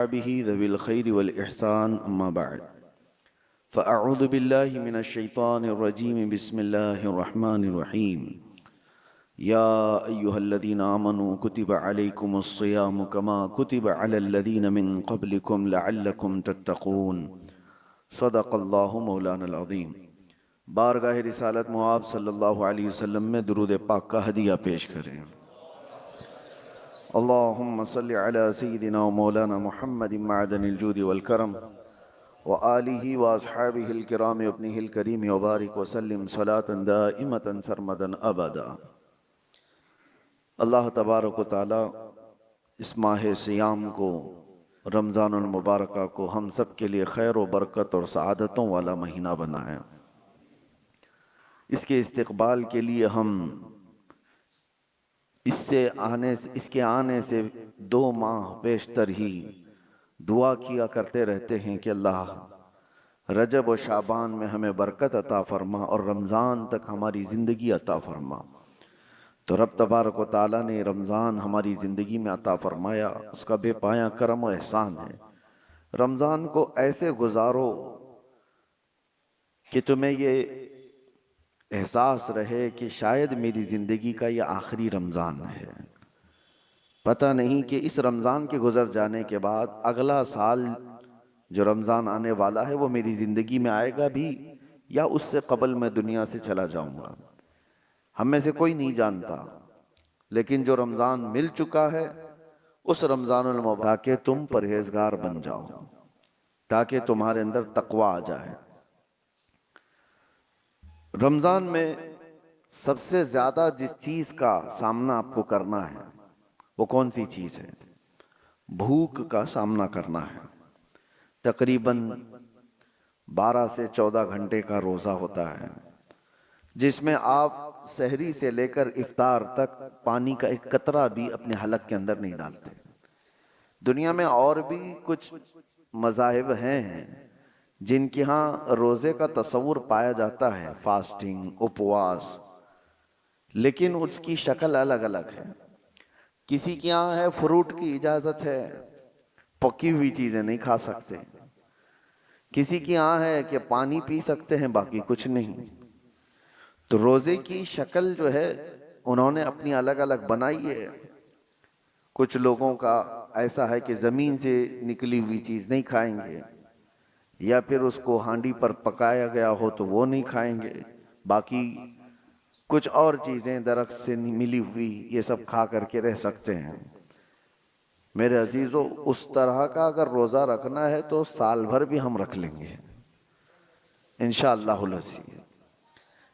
به ذوي الخير والإحسان أما بعد فأعوذ بالله من الشيطان الرجيم بسم الله الرحمن الرحيم يا أيها الذين آمنوا كتب عليكم الصيام كما كتب على الذين من قبلكم لعلكم تتقون صدق الله مولانا العظيم۔ بارگاہ رسالت معاب صلی اللہ علیہ وسلم میں درود پاک کا ہدیہ پیش کریں۔ اللهم صل على سيدنا ومولانا محمد معدن الجود والكرم وآله وأصحابه الكرام وابنه الكريم وبارك وسلم صلاة دائمة سرمدا أبدا۔ اللہ تبارک و تعالی اس ماہ سیام کو، رمضان المبارکہ کو ہم سب کے لیے خیر و برکت اور سعادتوں والا مہینہ بنائے۔ اس کے استقبال کے لیے ہم اس کے آنے سے 2 ماہ بیشتر ہی دعا کیا کرتے رہتے ہیں کہ اللہ رجب و شعبان میں ہمیں برکت عطا فرما اور رمضان تک ہماری زندگی عطا فرما۔ تو رب تبارک و تعالیٰ نے رمضان ہماری زندگی میں عطا فرمایا، اس کا بے پایاں کرم و احسان ہے۔ رمضان کو ایسے گزارو کہ تمہیں یہ احساس رہے کہ شاید میری زندگی کا یہ آخری رمضان ہے۔ پتہ نہیں کہ اس رمضان کے گزر جانے کے بعد اگلا سال جو رمضان آنے والا ہے وہ میری زندگی میں آئے گا بھی یا اس سے قبل میں دنیا سے چلا جاؤں گا۔ ہم میں سے کوئی نہیں جانتا، لیکن جو رمضان مل چکا ہے اس رمضان المبارک تاکہ تم پرہیزگار بن جاؤ، تاکہ تمہارے اندر تقوی آ جائے۔ رمضان میں سب سے زیادہ جس چیز کا سامنا آپ کو کرنا ہے وہ کون سی چیز ہے؟ بھوک کا سامنا کرنا ہے۔ تقریباً 12 سے 14 گھنٹے کا روزہ ہوتا ہے، جس میں آپ سحری سے لے کر افطار تک پانی کا ایک قطرہ بھی اپنے حلق کے اندر نہیں ڈالتے۔ دنیا میں اور بھی کچھ مذاہب ہیں جن کے ہاں روزے کا تصور پایا جاتا ہے، فاسٹنگ، اپواس، لیکن اس کی شکل الگ الگ ہے۔ کسی کے یہاں ہے فروٹ کی اجازت ہے، پکی ہوئی چیزیں نہیں کھا سکتے۔ کسی کے یہاں ہے کہ پانی پی سکتے ہیں، باقی کچھ نہیں۔ تو روزے کی شکل جو ہے انہوں نے اپنی الگ الگ بنائی ہے۔ کچھ لوگوں کا ایسا ہے کہ زمین سے نکلی ہوئی چیز نہیں کھائیں گے، یا پھر اس کو ہانڈی پر پکایا گیا ہو تو وہ نہیں کھائیں گے، باقی کچھ اور چیزیں درخت سے ملی ہوئی یہ سب کھا کر کے رہ سکتے ہیں۔ میرے عزیزو، اس طرح کا اگر روزہ رکھنا ہے تو سال بھر بھی ہم رکھ لیں گے انشاءاللہ العزیز۔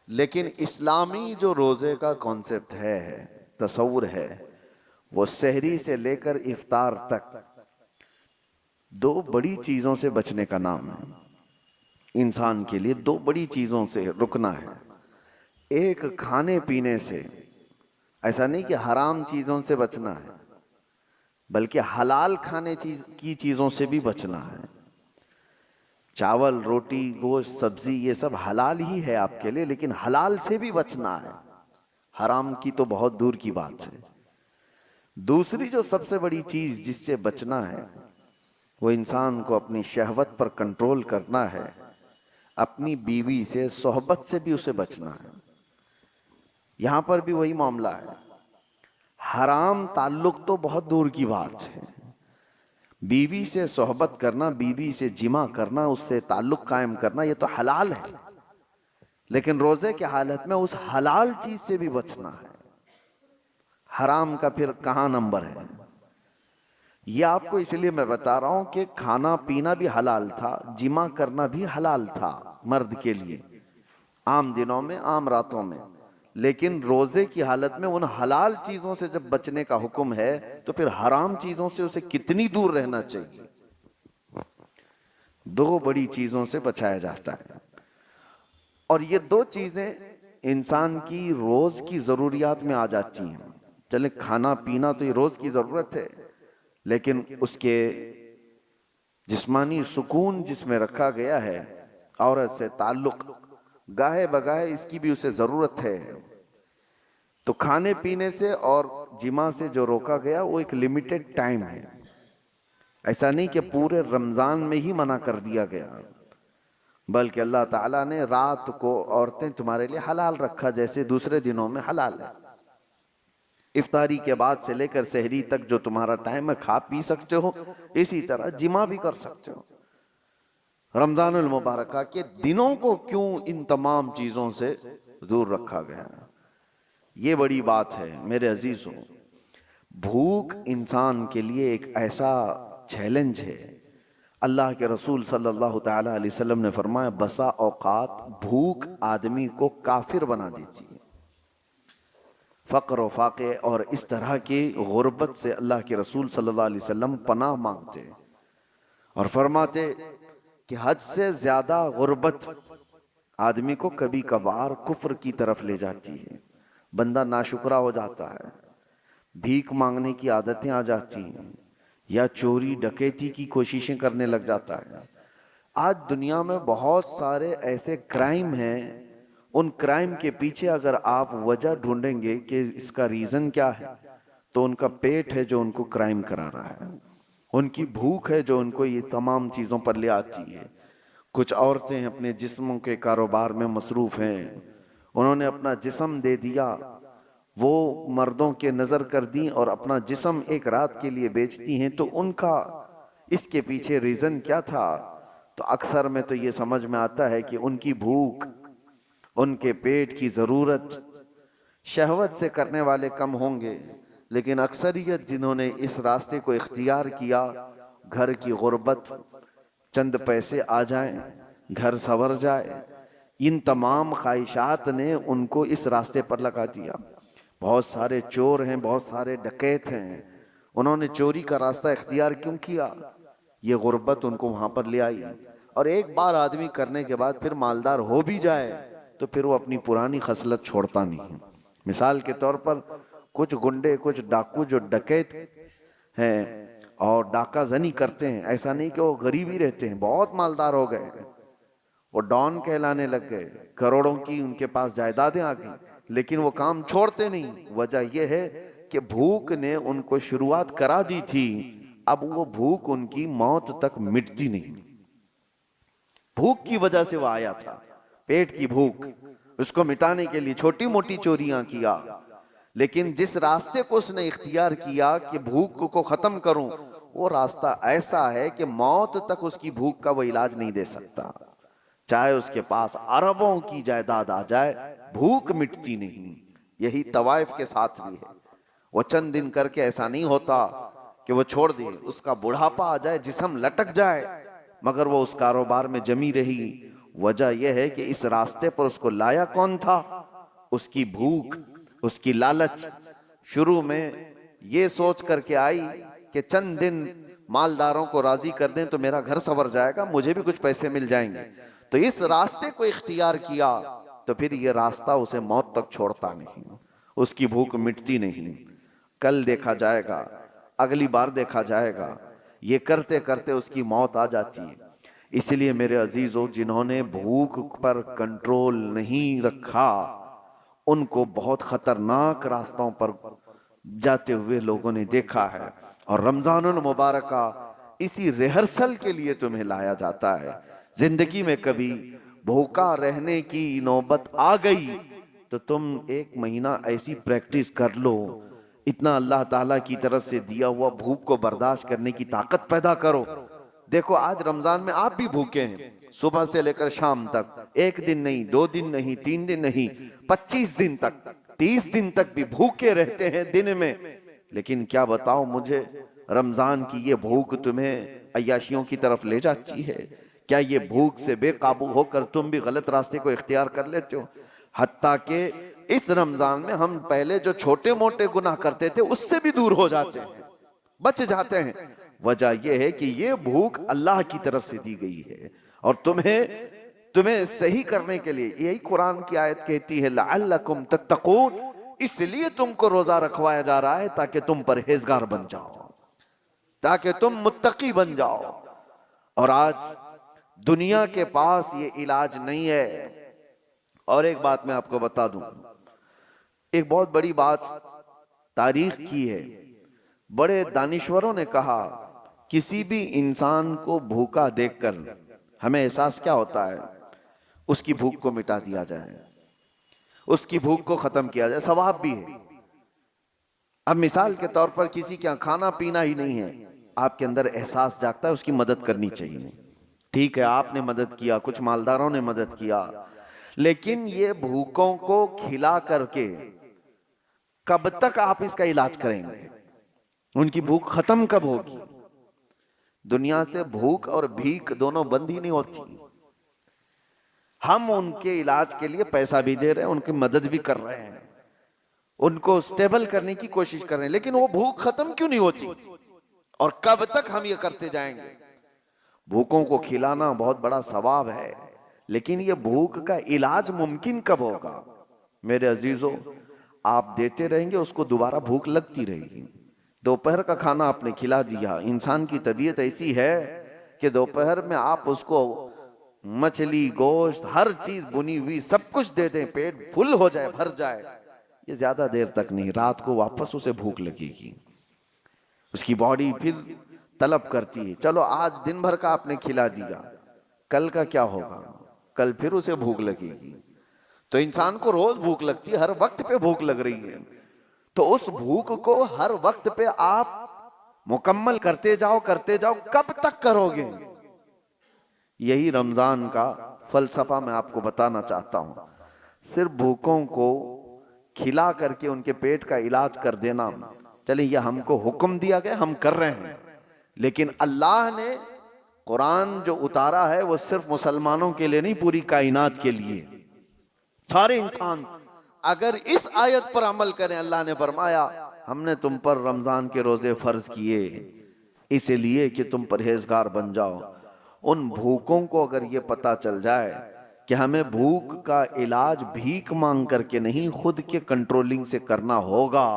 لیکن اسلامی جو روزے کا کانسیپٹ ہے، تصور ہے، وہ سحری سے لے کر افطار تک 2 بڑی چیزوں سے بچنے کا نام ہے۔ انسان کے لیے 2 بڑی چیزوں سے رکنا ہے۔ ایک کھانے پینے سے، ایسا نہیں کہ حرام چیزوں سے بچنا ہے، بلکہ حلال کھانے کی چیزوں سے بھی بچنا ہے۔ چاول، روٹی، گوشت، سبزی یہ سب حلال ہی ہے آپ کے لیے، لیکن حلال سے بھی بچنا ہے، حرام کی تو بہت دور کی بات ہے۔ دوسری جو سب سے بڑی چیز جس سے بچنا ہے وہ انسان کو اپنی شہوت پر کنٹرول کرنا ہے، اپنی بیوی سے، صحبت سے بھی اسے بچنا ہے۔ یہاں پر بھی وہی معاملہ ہے۔ حرام تعلق تو بہت دور کی بات ہے، بیوی سے صحبت کرنا، بیوی سے جمع کرنا، اس سے تعلق قائم کرنا، یہ تو حلال ہے، لیکن روزے کی حالت میں اس حلال چیز سے بھی بچنا ہے۔ حرام کا پھر کہاں نمبر ہے؟ یہ آپ کو اس لیے میں بتا رہا ہوں کہ کھانا پینا بھی حلال تھا، جمع کرنا بھی حلال تھا مرد کے لیے، عام دنوں میں، عام راتوں میں، لیکن روزے کی حالت میں ان حلال چیزوں سے جب بچنے کا حکم ہے تو پھر حرام چیزوں سے اسے کتنی دور رہنا چاہیے۔ 2 بڑی چیزوں سے بچایا جاتا ہے، اور یہ 2 چیزیں انسان کی روز کی ضروریات میں آ جاتی ہیں۔ چلیں، کھانا پینا تو یہ روز کی ضرورت ہے، لیکن اس کے جسمانی سکون جس میں رکھا گیا ہے، عورت سے تعلق، گاہے بگاہے اس کی بھی اسے ضرورت ہے۔ تو کھانے پینے سے اور جماع سے جو روکا گیا وہ ایک لیمیٹڈ ٹائم ہے، ایسا نہیں کہ پورے رمضان میں ہی منع کر دیا گیا، بلکہ اللہ تعالیٰ نے رات کو عورتیں تمہارے لیے حلال رکھا جیسے دوسرے دنوں میں حلال ہے۔ افطاری کے بعد سے لے کر سحری تک جو تمہارا ٹائم ہے کھا پی سکتے ہو، اسی طرح جمع بھی کر سکتے ہو۔ رمضان المبارکہ کے دنوں کو کیوں ان تمام چیزوں سے دور رکھا گیا؟ یہ بڑی بات ہے میرے عزیزوں۔ بھوک انسان کے لیے ایک ایسا چیلنج ہے۔ اللہ کے رسول صلی اللہ تعالی علیہ وسلم نے فرمایا بسا اوقات بھوک آدمی کو کافر بنا دیتی ہے۔ فقر و فاقے اور اس طرح کی غربت سے اللہ کے رسول صلی اللہ علیہ وسلم پناہ مانگتے اور فرماتے کہ حد سے زیادہ غربت آدمی کو کبھی کبھار کفر کی طرف لے جاتی ہے، بندہ ناشکرا ہو جاتا ہے، بھیک مانگنے کی عادتیں آ جاتی ہیں، یا چوری ڈکیتی کی کوششیں کرنے لگ جاتا ہے۔ آج دنیا میں بہت سارے ایسے کرائم ہیں، ان کرائم کے پیچھے اگر آپ وجہ ڈھونڈیں گے کہ اس کا ریزن کیا ہے، تو ان کا پیٹ ہے جو ان کو کرائم کرا رہا ہے، ان کی بھوک ہے جو ان کو یہ تمام چیزوں پر لے آتی ہے۔ کچھ عورتیں اپنے جسموں کے کاروبار میں مصروف ہیں، انہوں نے اپنا جسم دے دیا، وہ مردوں کے نظر کر دیں اور اپنا جسم ایک رات کے لیے بیچتی ہیں، تو ان کا اس کے پیچھے ریزن کیا تھا؟ تو اکثر میں تو یہ سمجھ میں آتا ہے کہ ان کی بھوک، ان کے پیٹ کی ضرورت شہوت سے کرنے والے کم ہوں گے، لیکن اکثریت جنہوں نے اس راستے کو اختیار کیا، گھر کی غربت، چند پیسے آ جائیں، گھر سنور جائے، ان تمام خواہشات نے ان کو اس راستے پر لگا دیا۔ بہت سارے چور ہیں، بہت سارے ڈکیت ہیں، انہوں نے چوری کا راستہ اختیار کیوں کیا؟ یہ غربت ان کو وہاں پر لے آئی۔ اور ایک بار آدمی کرنے کے بعد پھر مالدار ہو بھی جائے تو پھر وہ اپنی پرانی خصلت چھوڑتا نہیں۔ مثال کے طور پر کچھ گنڈے، کچھ ڈاکو جو ڈکیت ہیں اور ڈاکہ زنی کرتے ہیں، ایسا نہیں کہ وہ غریب ہی رہتے ہیں، بہت مالدار ہو گئے، وہ ڈان کہلانے لگ گئے، کروڑوں کی ان کے پاس جائیدادیں آ گئیں، لیکن وہ کام چھوڑتے نہیں۔ وجہ یہ ہے کہ بھوک نے ان کو شروعات کرا دی تھی، اب وہ بھوک ان کی موت تک مٹتی نہیں۔ بھوک کی وجہ سے وہ آیا تھا، پیٹ کی بھوک، اس کو مٹانے کے لیے چھوٹی موٹی چوریاں کیا، لیکن جس راستے کو اس نے اختیار کیا کہ بھوک کو ختم کروں، وہ راستہ ایسا ہے کہ موت تک اس کی بھوک کا وہ علاج نہیں دے سکتا۔ چاہے اس کے پاس اربوں کی جائیداد آ جائے، بھوک مٹتی نہیں۔ یہی طوائف کے ساتھ بھی ہے، وہ چند دن کر کے ایسا نہیں ہوتا کہ وہ چھوڑ دے، اس کا بڑھاپا آ جائے، جسم لٹک جائے، مگر وہ اس کاروبار میں جمی رہی۔ وجہ یہ ہے کہ اس راستے پر اس کو لایا کون تھا؟ اس کی بھوک، اس کی لالچ۔ شروع میں یہ سوچ کر کے آئی کہ چند دن مالداروں کو راضی کر دیں تو میرا گھر سنور جائے گا، مجھے بھی کچھ پیسے مل جائیں گے، تو اس راستے کو اختیار کیا، تو پھر یہ راستہ اسے موت تک چھوڑتا نہیں، اس کی بھوک مٹتی نہیں۔ کل دیکھا جائے گا، اگلی بار دیکھا جائے گا، یہ کرتے کرتے اس کی موت آ جاتی ہے۔ اس لیے میرے عزیزو، جنہوں نے بھوک پر کنٹرول نہیں رکھا، ان کو بہت خطرناک راستوں پر جاتے ہوئے لوگوں نے دیکھا ہے۔ اور رمضان المبارکہ اسی ریہرسل کے لیے تمہیں لایا جاتا ہے۔ زندگی میں کبھی بھوکا رہنے کی نوبت آ گئی تو تم ایک مہینہ ایسی پریکٹس کر لو، اتنا اللہ تعالیٰ کی طرف سے دیا ہوا بھوک کو برداشت کرنے کی طاقت پیدا کرو۔ دیکھو آج رمضان میں آپ بھی بھوکے ہیں، صبح سے لے کر شام تک، ایک دن نہیں، 2 دن نہیں، 3 دن نہیں، 25 دن تک، 30 دن تک بھی بھوکے رہتے ہیں دن میں۔ لیکن کیا بتاؤ مجھے، رمضان کی یہ بھوک تمہیں عیاشیوں کی طرف لے جاتی ہے؟ کیا یہ بھوک سے بے قابو ہو کر تم بھی غلط راستے کو اختیار کر لیتے ہو؟ حتیٰ کہ اس رمضان میں ہم پہلے جو چھوٹے موٹے گناہ کرتے تھے اس سے بھی دور ہو جاتے ہیں، بچ جاتے ہیں۔ وجہ یہ ہے کہ یہ بھوک اللہ کی طرف سے دی گئی ہے، اور تمہیں صحیح کرنے کے لیے یہی قرآن کی آیت کہتی ہے لعلکم تتقون، اس لیے تم کو روزہ رکھوایا جا رہا ہے تاکہ تم پرہیزگار بن جاؤ، تاکہ تم متقی بن جاؤ۔ اور آج دنیا کے پاس یہ علاج نہیں ہے۔ اور ایک بات میں آپ کو بتا دوں، ایک بہت بڑی بات تاریخ کی ہے، بڑے دانشوروں نے کہا کسی بھی انسان کو بھوکا دیکھ کر ہمیں احساس کیا ہوتا ہے؟ اس کی بھوک کو مٹا دیا جائے، اس کی بھوک کو ختم کیا جائے، ثواب بھی ہے۔ اب مثال کے طور پر کسی کے یہاں کھانا پینا ہی نہیں ہے، آپ کے اندر احساس جاگتا ہے اس کی مدد کرنی چاہیے۔ ٹھیک ہے، آپ نے مدد کیا، کچھ مالداروں نے مدد کیا، لیکن یہ بھوکوں کو کھلا کر کے کب تک آپ اس کا علاج کریں گے؟ ان کی بھوک ختم کب ہوگی؟ دنیا سے بھوک اور بھیک دونوں بند ہی نہیں ہوتی۔ ہم ان کے علاج کے لیے پیسہ بھی دے رہے ہیں، ان کی مدد بھی کر رہے ہیں، ان کو سٹیبل کرنے کی کوشش کر رہے ہیں، لیکن وہ بھوک ختم کیوں نہیں ہوتی؟ اور کب تک ہم یہ کرتے جائیں گے؟ بھوکوں کو کھلانا بہت بڑا ثواب ہے، لیکن یہ بھوک کا علاج ممکن کب ہوگا؟ میرے عزیزو، آپ دیتے رہیں گے، اس کو دوبارہ بھوک لگتی رہے گی۔ دوپہر کا کھانا آپ نے کھلا دیا، انسان کی طبیعت ایسی ہے کہ دوپہر میں آپ اس کو مچھلی، گوشت، ہر چیز بنی ہوئی سب کچھ دے دیں، پیٹ فل ہو جائے، بھر جائے، یہ زیادہ دیر تک نہیں، رات کو واپس اسے بھوک لگے گی، اس کی باڈی پھر طلب کرتی ہے۔ چلو آج دن بھر کا آپ نے کھلا دیا، کل کا کیا ہوگا؟ کل پھر اسے بھوک لگے گی۔ تو انسان کو روز بھوک لگتی ہے، ہر وقت پہ بھوک لگ رہی ہے، تو اس بھوک کو ہر وقت پہ آپ مکمل کرتے جاؤ، کب تک کرو گے؟ یہی رمضان کا فلسفہ میں آپ کو بتانا چاہتا ہوں۔ صرف بھوکوں کو کھلا کر کے ان کے پیٹ کا علاج کر دینا، چلیں یہ ہم کو حکم دیا گیا، ہم کر رہے ہیں، لیکن اللہ نے قرآن جو اتارا ہے وہ صرف مسلمانوں کے لیے نہیں، پوری کائنات کے لیے۔ سارے انسان اگر اس آیت پر عمل کریں، اللہ نے فرمایا ہم نے تم پر رمضان کے روزے فرض کیے اس لیے کہ تم پرہیزگار بن جاؤ۔ ان بھوکوں کو اگر یہ پتا چل جائے کہ ہمیں بھوک کا علاج بھیک مانگ کر کے نہیں، خود کے کنٹرولنگ سے کرنا ہوگا،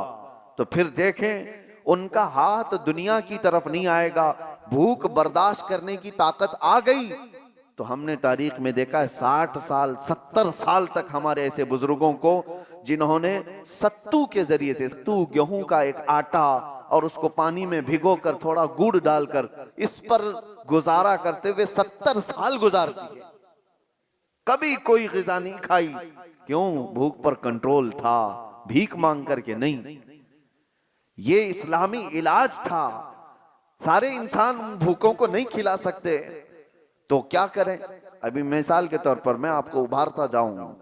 تو پھر دیکھیں ان کا ہاتھ دنیا کی طرف نہیں آئے گا۔ بھوک برداشت کرنے کی طاقت آ گئی تو ہم نے تاریخ میں دیکھا ہے 60 سال 70 سال تک ہمارے ایسے بزرگوں کو جنہوں نے ستو کے ذریعے سے، ستو گیہوں کا ایک آٹا، اور اس کو پانی میں بھگو کر تھوڑا گڑ ڈال کر اس پر گزارا کرتے ہوئے 70 سال گزار دیے، کبھی کوئی غذا نہیں کھائی۔ کیوں؟ بھوک پر کنٹرول تھا، بھیک مانگ کر کے نہیں۔ یہ اسلامی علاج تھا۔ سارے انسان بھوکوں کو نہیں کھلا سکتے تو کیا کریں؟ ابھی مثال کے طور پر میں آپ کو ابھارتا جاؤں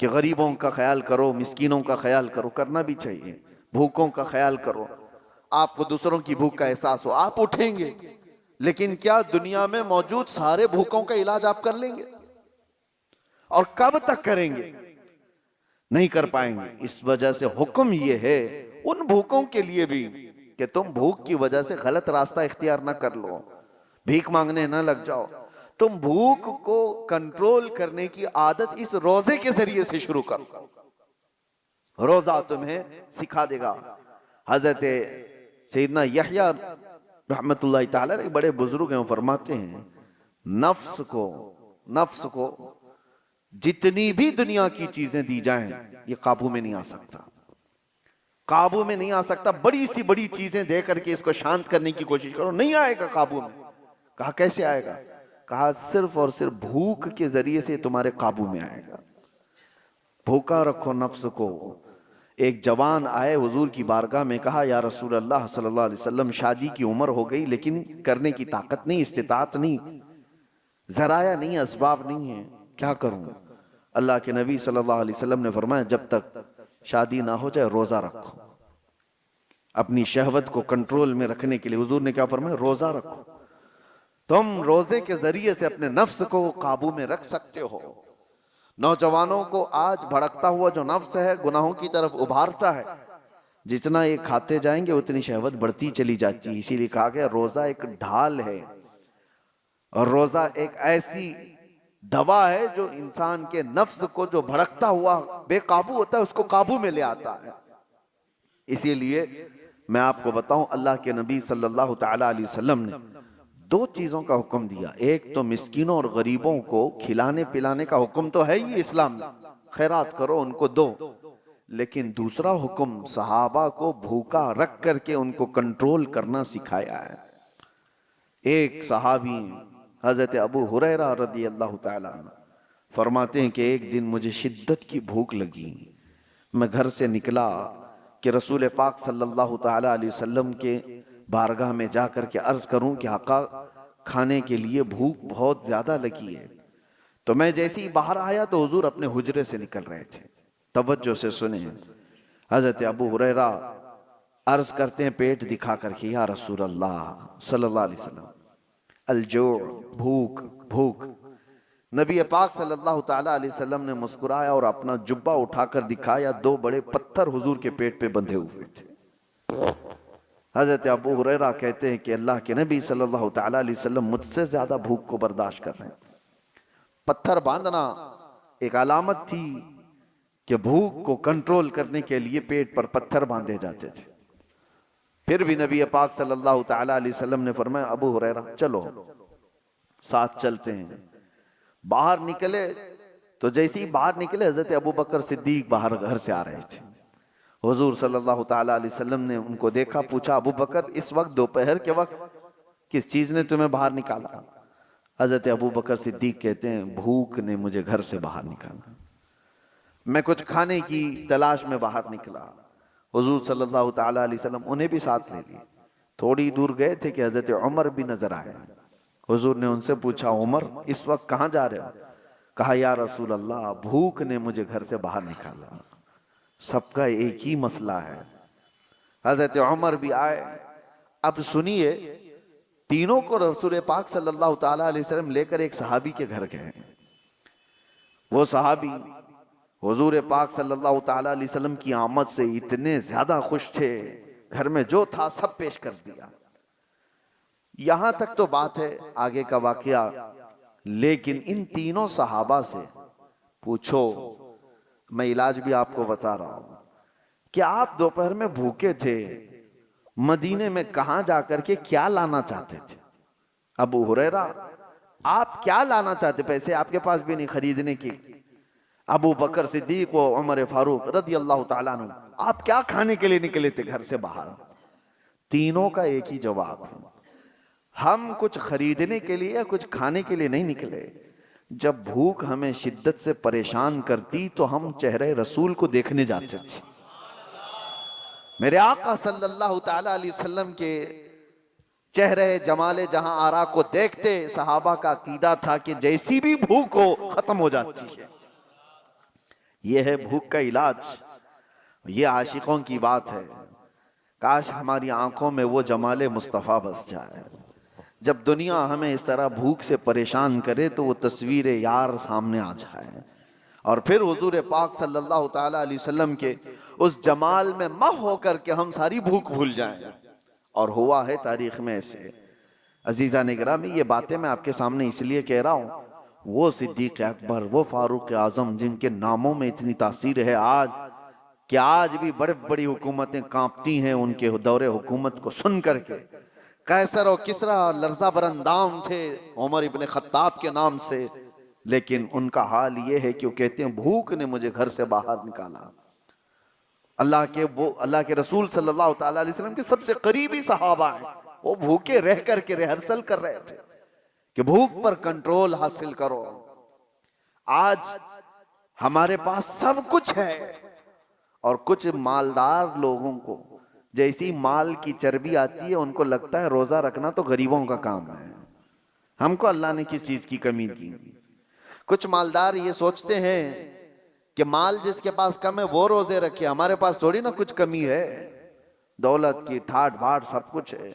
کہ غریبوں کا خیال کرو، مسکینوں کا خیال کرو، کرنا بھی چاہیے، بھوکوں کا خیال کرو۔ آپ کو دوسروں کی بھوک کا احساس ہو، آپ اٹھیں گے، لیکن کیا دنیا میں موجود سارے بھوکوں کا علاج آپ کر لیں گے؟ اور کب تک کریں گے؟ نہیں کر پائیں گے۔ اس وجہ سے حکم یہ ہے ان بھوکوں کے لیے بھی کہ تم بھوک کی وجہ سے غلط راستہ اختیار نہ کر لو، بھیک مانگنے نہ لگ جاؤ۔ تم بھوک کو کنٹرول کرنے کی عادت اس روزے کے ذریعے سے شروع کرو۔ روزہ تمہیں سکھا دے گا۔ حضرت سیدنا یحییٰ رحمت اللہ تعالی ایک بڑے بزرگ ہیں، وہ فرماتے ہیں نفس کو جتنی بھی دنیا کی چیزیں دی جائیں یہ قابو میں نہیں آ سکتا، قابو میں نہیں آ سکتا۔ بڑی سی بڑی چیزیں دے کر کے اس کو شانت کرنے کی کوشش کرو، نہیں آئے گا قابو میں۔ کہا کیسے آئے گا؟ کہا صرف اور صرف بھوک کے ذریعے سے تمہارے قابو میں آئے گا۔ بھوکا رکھو نفس کو۔ ایک جوان آئے حضور کی بارگاہ میں، کہا یا رسول اللہ صلی اللہ علیہ وسلم شادی کی عمر ہو گئی لیکن کرنے کی طاقت نہیں، استطاعت نہیں، ذرائع نہیں، اسباب نہیں ہیں، کیا کروں؟ اللہ کے نبی صلی اللہ علیہ وسلم نے فرمایا جب تک شادی نہ ہو جائے روزہ رکھو۔ اپنی شہوت کو کنٹرول میں رکھنے کے لیے حضور نے کیا فرمایا؟ روزہ رکھو۔ تم روزے کے ذریعے سے اپنے نفس کو قابو میں رکھ سکتے ہو۔ نوجوانوں کو آج بھڑکتا ہوا جو نفس ہے گناہوں کی طرف ابھارتا ہے، جتنا یہ کھاتے جائیں گے اتنی شہوت بڑھتی چلی جاتی ہے۔ اسی لیے کہا گیا روزہ ایک ڈھال ہے، اور روزہ ایک ایسی دوا ہے جو انسان کے نفس کو جو بھڑکتا ہوا بے قابو ہوتا ہے اس کو قابو میں لے آتا ہے۔ اسی لیے میں آپ کو بتاؤں اللہ کے نبی صلی اللہ تعالی علیہ وسلم نے دو چیزوں کا حکم دیا۔ ایک تو مسکینوں اور غریبوں کو کھلانے پلانے کا حکم تو ہے ہی اسلام میں، خیرات کرو ان کو دو، لیکن دوسرا حکم صحابہ کو بھوکا رکھ کر کے ان کو کنٹرول کرنا سکھایا ہے۔ ایک صحابی حضرت ابو ہریرہ رضی اللہ تعالیٰ عنہ فرماتے ہیں کہ ایک دن مجھے شدت کی بھوک لگی، میں گھر سے نکلا کہ رسول پاک صلی اللہ تعالیٰ علیہ وسلم کے بارگاہ میں جا کر کے عرض کروں کہ آقا کھانے کے لیے بھوک بہت زیادہ لگی ہے۔ تو میں جیسے ہی باہر آیا تو حضور اپنے حجرے سے نکل رہے تھے۔ توجہ سے سنیں، حضرت ابو ہریرہ عرض کرتے ہیں پیٹ دکھا کر کے، یا رسول اللہ صلی اللہ علیہ وسلم، الجوع، بھوک بھوک۔ نبی پاک صلی اللہ تعالیٰ علیہ وسلم نے مسکرایا اور اپنا جبہ اٹھا کر دکھایا، دو بڑے پتھر حضور کے پیٹ پہ بندھے ہوئے تھے۔ حضرت ابو ہریرہ کہتے ہیں کہ اللہ کے نبی صلی اللہ تعالیٰ علیہ وسلم مجھ سے زیادہ بھوک کو برداشت کر رہے ہیں۔ پتھر باندھنا ایک علامت تھی کہ بھوک کو کنٹرول کرنے کے لیے پیٹ پر پتھر باندھے جاتے تھے۔ پھر بھی نبی پاک صلی اللہ تعالیٰ علیہ وسلم نے فرمایا ابو ہریرہ چلو ساتھ چلتے ہیں۔ باہر نکلے تو جیسے ہی باہر نکلے حضرت ابو بکر صدیق باہر گھر سے آ رہے تھے۔ حضور صلی اللہ تعالیٰ علیہ وسلم نے ان کو دیکھا، پوچھا ابو بکر اس وقت دوپہر کے وقت کس چیز نے تمہیں باہر نکالا؟ حضرت ابو بکر صدیق کہتے ہیں بھوک نے مجھے گھر سے باہر نکالا، میں کچھ کھانے کی تلاش میں باہر نکلا۔ حضور صلی اللہ تعالیٰ علیہ وسلم انہیں بھی ساتھ لے لیے۔ تھوڑی دور گئے تھے کہ حضرت عمر بھی نظر آئے۔ حضور نے ان سے پوچھا عمر اس وقت کہاں جا رہے ہو؟ کہا یا رسول اللہ بھوک نے مجھے گھر سے باہر نکالا۔ سب کا ایک ہی مسئلہ ہے۔ حضرت عمر بھی آئے۔ اب سنیے، تینوں کو رسول پاک صلی اللہ تعالیٰ علیہ وسلم لے کر ایک صحابی کے گھر گئے۔ وہ صحابی حضور پاک صلی اللہ تعالیٰ علیہ وسلم کی آمد سے اتنے زیادہ خوش تھے، گھر میں جو تھا سب پیش کر دیا۔ یہاں تک تو بات ہے آگے کا واقعہ، لیکن ان تینوں صحابہ سے پوچھو، میں علاج بھی آپ کو بتا رہا ہوں، کہ آپ دوپہر میں بھوکے تھے، مدینے میں کہاں جا کر کے کیا لانا چاہتے تھے؟ ابو ہریرہ آپ کیا لانا چاہتے؟ پیسے آپ کے پاس بھی نہیں خریدنے کی۔ ابو بکر صدیق و عمر فاروق رضی اللہ تعالیٰ عنہ آپ کیا کھانے کے لیے نکلے تھے گھر سے باہر؟ تینوں کا ایک ہی جواب ہے، ہم کچھ خریدنے کے لیے کچھ کھانے کے لیے نہیں نکلے، جب بھوک ہمیں شدت سے پریشان کرتی تو ہم چہرے رسول کو دیکھنے جاتے تھے۔ میرے آقا صلی اللہ تعالیٰ علیہ وسلم کے چہرے جمال جہاں آرا کو دیکھتے صحابہ کا عقیدہ تھا کہ جیسی بھی بھوک ہو ختم ہو جاتی ہے۔ یہ ہے بھوک کا علاج، یہ عاشقوں کی بات ہے۔ کاش ہماری آنکھوں میں وہ جمال مصطفیٰ بس جائے۔ جب دنیا ہمیں اس طرح بھوک سے پریشان کرے تو وہ تصویر یار سامنے آ جائے، اور پھر حضور پاک صلی اللہ تعالیٰ علیہ وسلم کے اس جمال میں مہ ہو کر کے ہم ساری بھوک بھول جائیں۔ اور ہوا ہے تاریخ میں ایسے۔ عزیزان گرامی، یہ باتیں میں آپ کے سامنے اس لیے کہہ رہا ہوں، وہ صدیق اکبر، وہ فاروق اعظم جن کے ناموں میں اتنی تاثیر ہے آج کہ آج بھی بڑی بڑی حکومتیں کانپتی ہیں ان کے دور حکومت کو سن کر کے۔ قیصر و کسریٰ لرزہ برندام تھے عمر ابن خطاب کے نام سے، لیکن ان کا حال یہ ہے کہ وہ کہتے ہیں بھوک نے مجھے گھر سے باہر نکالا۔ اللہ کے رسول صلی اللہ تعالیٰ علیہ وسلم کے سب سے قریبی صحابہ ہیں، وہ بھوکے رہ کر کے ریہرسل کر رہے تھے کہ بھوک پر کنٹرول حاصل کرو۔ آج ہمارے پاس سب کچھ ہے، اور کچھ مالدار لوگوں کو جیسی مال کی چربی آتی ہے ان کو لگتا ہے روزہ رکھنا تو غریبوں کا کام ہے، ہم کو اللہ نے کس چیز کی کمی دی۔ کچھ مالدار یہ سوچتے ہیں کہ مال جس کے پاس کم ہے وہ روزے رکھے، ہمارے پاس تھوڑی نا کچھ کمی ہے، دولت کی ٹھاٹ بھاٹ سب کچھ ہے۔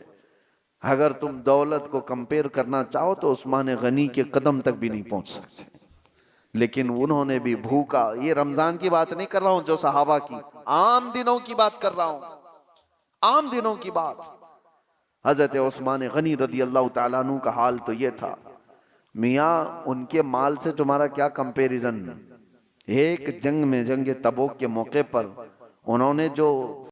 اگر تم دولت کو کمپیئر کرنا چاہو تو عثمان غنی کے قدم تک بھی نہیں پہنچ سکتے، لیکن انہوں نے بھی بھوکا۔ یہ رمضان کی بات نہیں کر رہا ہوں جو صحابہ کی، عام دنوں کی بات کر رہا ہوں، عام دنوں کی بات۔ حضرت عثمان غنی رضی اللہ تعالیٰ عنہ کا حال تو یہ تھا، میاں ان کے مال سے تمہارا کیا کمپیریزن۔ ایک جنگ میں، جنگ تبوک کے موقع پر انہوں نے جو